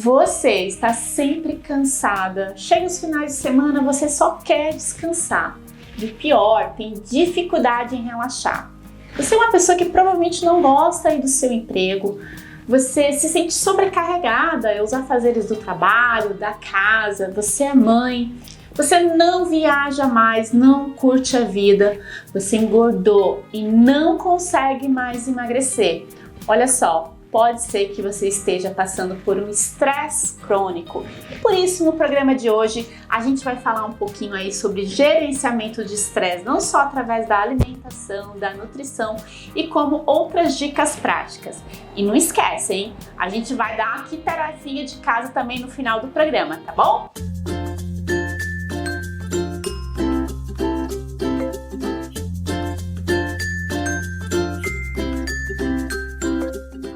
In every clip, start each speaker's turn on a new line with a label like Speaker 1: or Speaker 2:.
Speaker 1: Você está sempre cansada, chega os finais de semana, você só quer descansar. E pior, tem dificuldade em relaxar. Você é uma pessoa que provavelmente não gosta aí do seu emprego, você se sente sobrecarregada aos afazeres do trabalho, da casa, você é mãe, você não viaja mais, não curte a vida, você engordou e não consegue mais emagrecer. Olha só, pode ser que você esteja passando por um estresse crônico. E por isso, no programa de hoje, a gente vai falar um pouquinho aí sobre gerenciamento de estresse, não só através da alimentação, da nutrição e como outras dicas práticas. E não esquece, hein? A gente vai dar aqui tarefinha de casa também no final do programa, tá bom?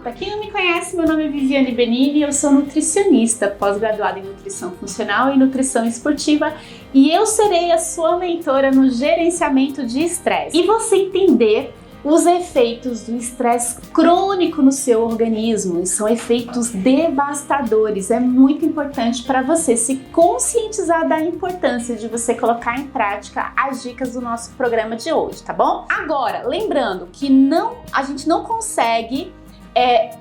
Speaker 1: Para quem não me conhece, meu nome é Viviane Benini e eu sou nutricionista, pós-graduada em nutrição funcional e nutrição esportiva, e eu serei a sua mentora no gerenciamento de estresse. E você entender os efeitos do estresse crônico no seu organismo, são efeitos devastadores. É muito importante para você se conscientizar da importância de você colocar em prática as dicas do nosso programa de hoje, tá bom? Agora, lembrando que a gente não consegue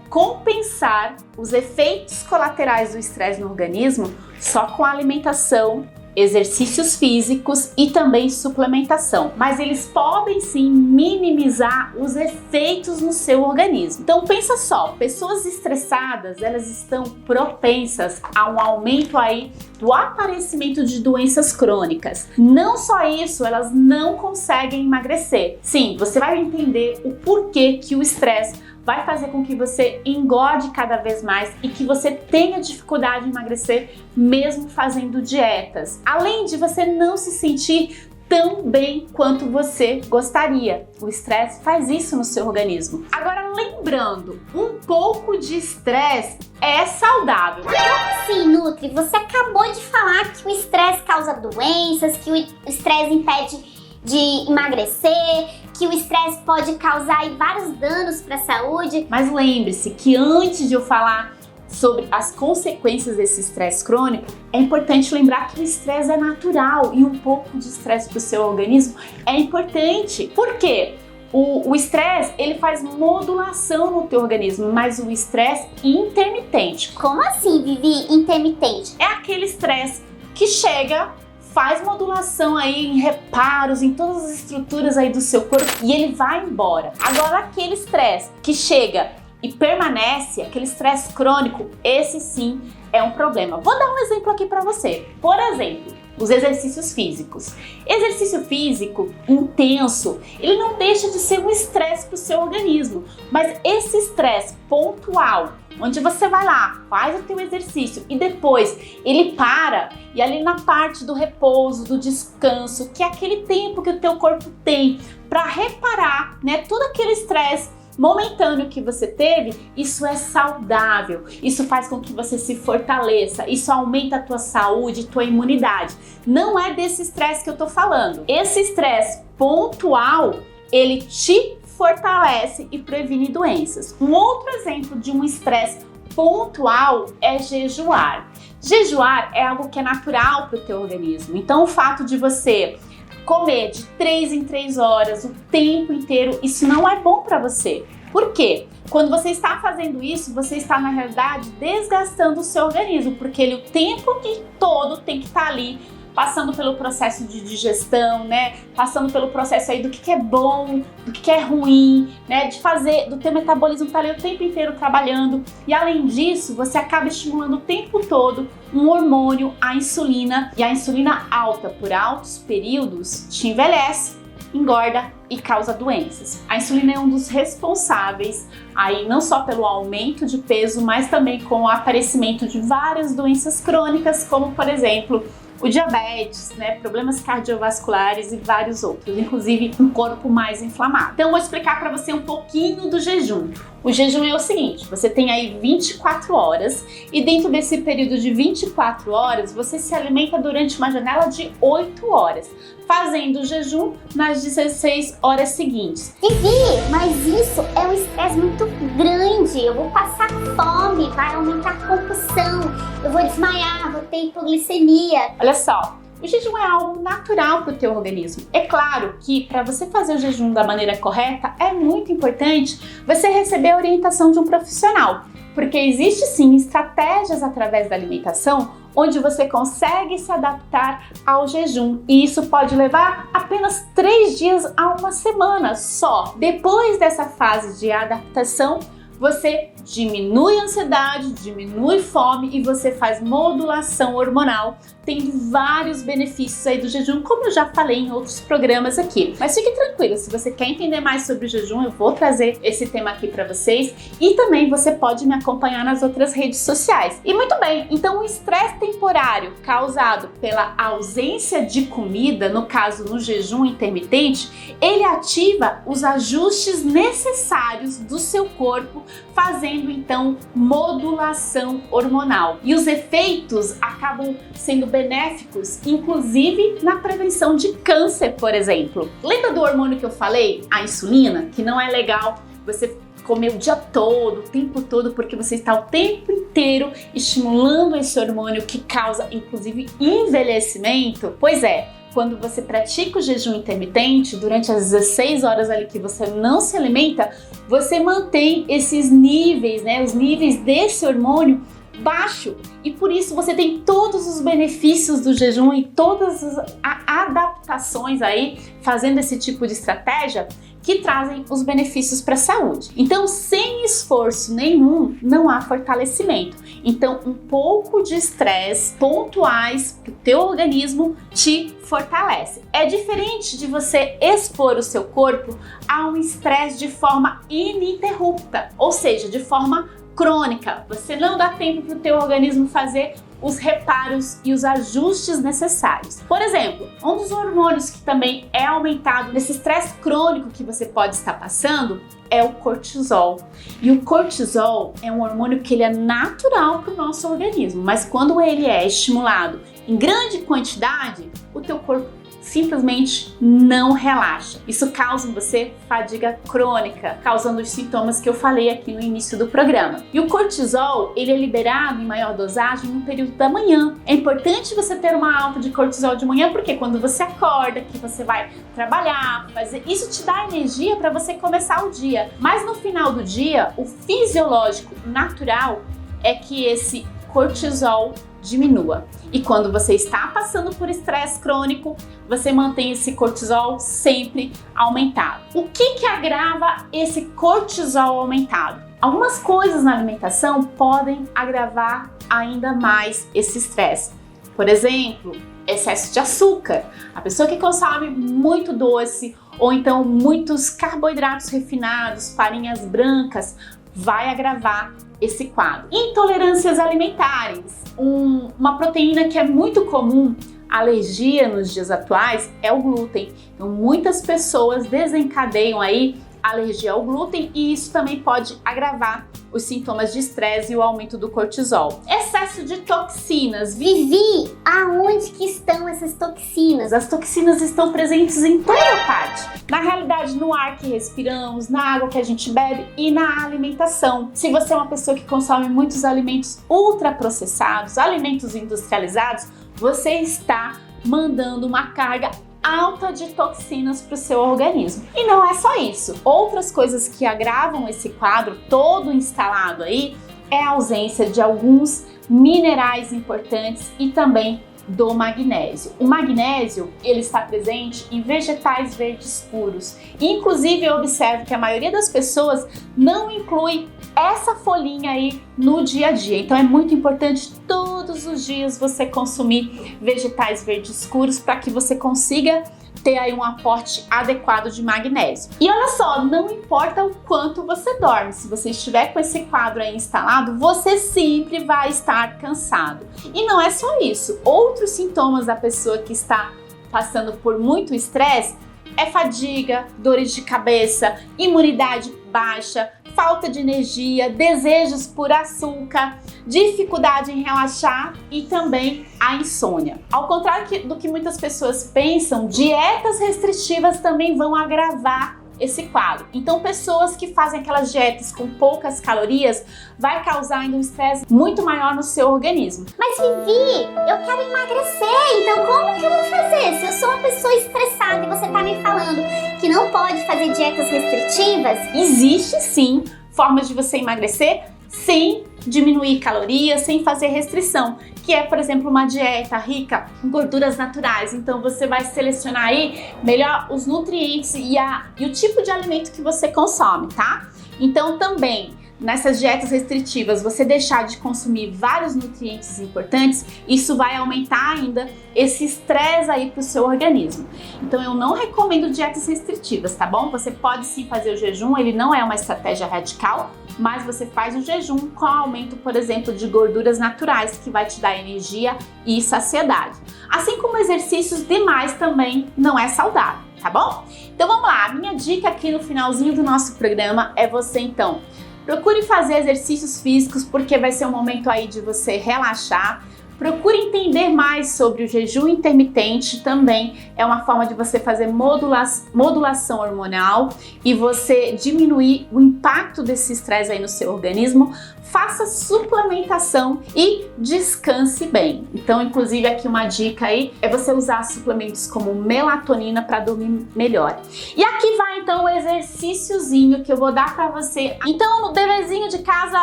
Speaker 1: compensar os efeitos colaterais do estresse no organismo só com alimentação, exercícios físicos e também suplementação, mas eles podem sim minimizar os efeitos no seu organismo. Então pensa só, pessoas estressadas, elas estão propensas a um aumento aí do aparecimento de doenças crônicas. Não só isso, elas não conseguem emagrecer. Sim, você vai entender o porquê que o estresse vai fazer com que você engorde cada vez mais e que você tenha dificuldade em emagrecer mesmo fazendo dietas. Além de você não se sentir tão bem quanto você gostaria. O estresse faz isso no seu organismo. Agora, lembrando, um pouco de estresse é saudável.
Speaker 2: Como assim, Nutri? Você acabou de falar que o estresse causa doenças, que o estresse impede de emagrecer, que o estresse pode causar vários danos para a saúde.
Speaker 1: Mas lembre-se que antes de eu falar sobre as consequências desse estresse crônico, é importante lembrar que o estresse é natural e um pouco de estresse para o seu organismo é importante. Por quê? O estresse, ele faz modulação no teu organismo, mas o estresse intermitente.
Speaker 2: Como assim, Vivi, intermitente?
Speaker 1: É aquele estresse que chega, faz modulação aí em reparos, em todas as estruturas aí do seu corpo e ele vai embora. Agora, aquele estresse que chega e permanece, aquele estresse crônico, esse sim é um problema. Vou dar um exemplo aqui para você. Por exemplo, os exercícios físicos. Exercício físico intenso, ele não deixa de ser um estresse para o seu organismo, mas esse estresse pontual, onde você vai lá, faz o teu exercício e depois ele para, e ali na parte do repouso, do descanso, que é aquele tempo que o teu corpo tem para reparar, né, todo aquele estresse momentâneo que você teve, isso é saudável, isso faz com que você se fortaleça, isso aumenta a tua saúde, tua imunidade. Não é desse estresse que eu tô falando. Esse estresse pontual, ele te fortalece e previne doenças. Um outro exemplo de um estresse pontual é jejuar. Jejuar é algo que é natural para o teu organismo. Então o fato de você comer de 3 em 3 horas o tempo inteiro, isso não é bom para você. Por quê? Quando você está fazendo isso, você está na realidade desgastando o seu organismo, porque ele o tempo todo tem que estar ali passando pelo processo de digestão, né? Passando pelo processo aí do que é bom, do que é ruim, né? De fazer, do teu metabolismo estar ali o tempo inteiro trabalhando. E além disso, você acaba estimulando o tempo todo um hormônio, a insulina. E a insulina alta por altos períodos te envelhece, engorda e causa doenças. A insulina é um dos responsáveis aí não só pelo aumento de peso, mas também com o aparecimento de várias doenças crônicas, como por exemplo, o diabetes, né, problemas cardiovasculares e vários outros, inclusive um corpo mais inflamado. Então, eu vou explicar para você um pouquinho do jejum. O jejum é o seguinte, você tem aí 24 horas e dentro desse período de 24 horas, você se alimenta durante uma janela de 8 horas, fazendo o jejum nas 16 horas seguintes.
Speaker 2: Vivi, mas isso é um estresse muito grande, eu vou passar fome, vai aumentar a compulsão, eu vou desmaiar, vou ter hipoglicemia.
Speaker 1: Olha só, o jejum é algo natural para o teu organismo. É claro que para você fazer o jejum da maneira correta, é muito importante você receber a orientação de um profissional, porque existe sim estratégias através da alimentação onde você consegue se adaptar ao jejum e isso pode levar apenas 3 dias a uma semana só. Depois dessa fase de adaptação, você diminui a ansiedade, diminui fome e você faz modulação hormonal, tendo vários benefícios aí do jejum, como eu já falei em outros programas aqui. Mas fique tranquilo, se você quer entender mais sobre o jejum, eu vou trazer esse tema aqui para vocês e também você pode me acompanhar nas outras redes sociais. E muito bem, então o estresse temporário causado pela ausência de comida, no caso no jejum intermitente, ele ativa os ajustes necessários do seu corpo, fazendo então modulação hormonal. E os efeitos acabam sendo benéficos, inclusive na prevenção de câncer, por exemplo. Lembra do hormônio que eu falei, a insulina, que não é legal você comer o dia todo, o tempo todo, porque você está o tempo inteiro estimulando esse hormônio que causa, inclusive, envelhecimento? Pois é, quando você pratica o jejum intermitente, durante as 16 horas ali que você não se alimenta, você mantém esses níveis, né, os níveis desse hormônio baixo e por isso você tem todos os benefícios do jejum e todas as adaptações aí fazendo esse tipo de estratégia que trazem os benefícios para a saúde. Então, sem esforço nenhum, não há fortalecimento. Então, um pouco de estresse pontuais para o teu organismo te fortalece. É diferente de você expor o seu corpo a um estresse de forma ininterrupta, ou seja, de forma crônica. Você não dá tempo para o teu organismo fazer os reparos e os ajustes necessários. Por exemplo, um dos hormônios que também é aumentado nesse estresse crônico que você pode estar passando é o cortisol. E o cortisol é um hormônio que ele é natural para o nosso organismo, mas quando ele é estimulado em grande quantidade, o teu corpo simplesmente não relaxa. Isso causa em você fadiga crônica, causando os sintomas que eu falei aqui no início do programa. E o cortisol, ele é liberado em maior dosagem no período da manhã. É importante você ter uma alta de cortisol de manhã, porque quando você acorda, que você vai trabalhar, isso te dá energia para você começar o dia. Mas no final do dia, o fisiológico natural é que esse cortisol diminua. E quando você está passando por estresse crônico, você mantém esse cortisol sempre aumentado. O que agrava esse cortisol aumentado? Algumas coisas na alimentação podem agravar ainda mais esse estresse. Por exemplo, excesso de açúcar. A pessoa que consome muito doce ou então muitos carboidratos refinados, farinhas brancas, vai agravar esse quadro. Intolerâncias alimentares. Uma proteína que é muito comum, alergia nos dias atuais, é o glúten. Então, muitas pessoas desencadeiam aí alergia ao glúten e isso também pode agravar os sintomas de estresse e o aumento do cortisol. Excesso de toxinas.
Speaker 2: Vivi, aonde que estão essas toxinas?
Speaker 1: As toxinas estão presentes em toda parte. Na realidade, no ar que respiramos, na água que a gente bebe e na alimentação. Se você é uma pessoa que consome muitos alimentos ultraprocessados, alimentos industrializados, você está mandando uma carga alta de toxinas para o seu organismo. E não é só isso. Outras coisas que agravam esse quadro todo instalado aí é a ausência de alguns minerais importantes e também do magnésio. O magnésio, ele está presente em vegetais verdes puros. Inclusive, eu observo que a maioria das pessoas não inclui essa folhinha aí no dia a dia. Então, é muito importante todos os dias você consumir vegetais verdes escuros para que você consiga ter aí um aporte adequado de magnésio. E olha só, não importa o quanto você dorme, se você estiver com esse quadro aí instalado, você sempre vai estar cansado. E não é só isso, outros sintomas da pessoa que está passando por muito estresse é fadiga, dores de cabeça, imunidade baixa, falta de energia, desejos por açúcar, dificuldade em relaxar e também a insônia. Ao contrário do que muitas pessoas pensam, dietas restritivas também vão agravar esse quadro. Então, pessoas que fazem aquelas dietas com poucas calorias vai causar ainda um estresse muito maior no seu organismo.
Speaker 2: Mas Vivi, eu quero emagrecer, então como que eu vou fazer? Se eu sou uma pessoa estressada e você tá me falando que não pode fazer dietas restritivas?
Speaker 1: Existe sim formas de você emagrecer sem diminuir calorias, sem fazer restrição, que é, por exemplo, uma dieta rica em gorduras naturais. Então você vai selecionar aí melhor os nutrientes e o tipo de alimento que você consome, tá? Então também nessas dietas restritivas, você deixar de consumir vários nutrientes importantes, isso vai aumentar ainda esse estresse aí pro seu organismo. Então eu não recomendo dietas restritivas, tá bom? Você pode sim fazer o jejum, ele não é uma estratégia radical, mas você faz o jejum com aumento, por exemplo, de gorduras naturais, que vai te dar energia e saciedade. Assim como exercícios demais também não é saudável, tá bom? Então vamos lá, a minha dica aqui no finalzinho do nosso programa é você então procure fazer exercícios físicos, porque vai ser um momento aí de você relaxar. Procure entender mais sobre o jejum intermitente, também é uma forma de você fazer modulação hormonal e você diminuir o impacto desse estresse aí no seu organismo. Faça suplementação e descanse bem. Então, inclusive, aqui uma dica aí é você usar suplementos como melatonina para dormir melhor. E aqui vai então o exercíciozinho que eu vou dar para você. Então, o deverzinho de casa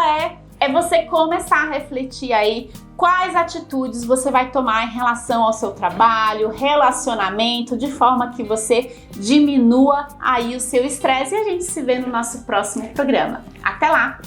Speaker 1: é você começar a refletir aí quais atitudes você vai tomar em relação ao seu trabalho, relacionamento, de forma que você diminua aí o seu estresse. E a gente se vê no nosso próximo programa. Até lá!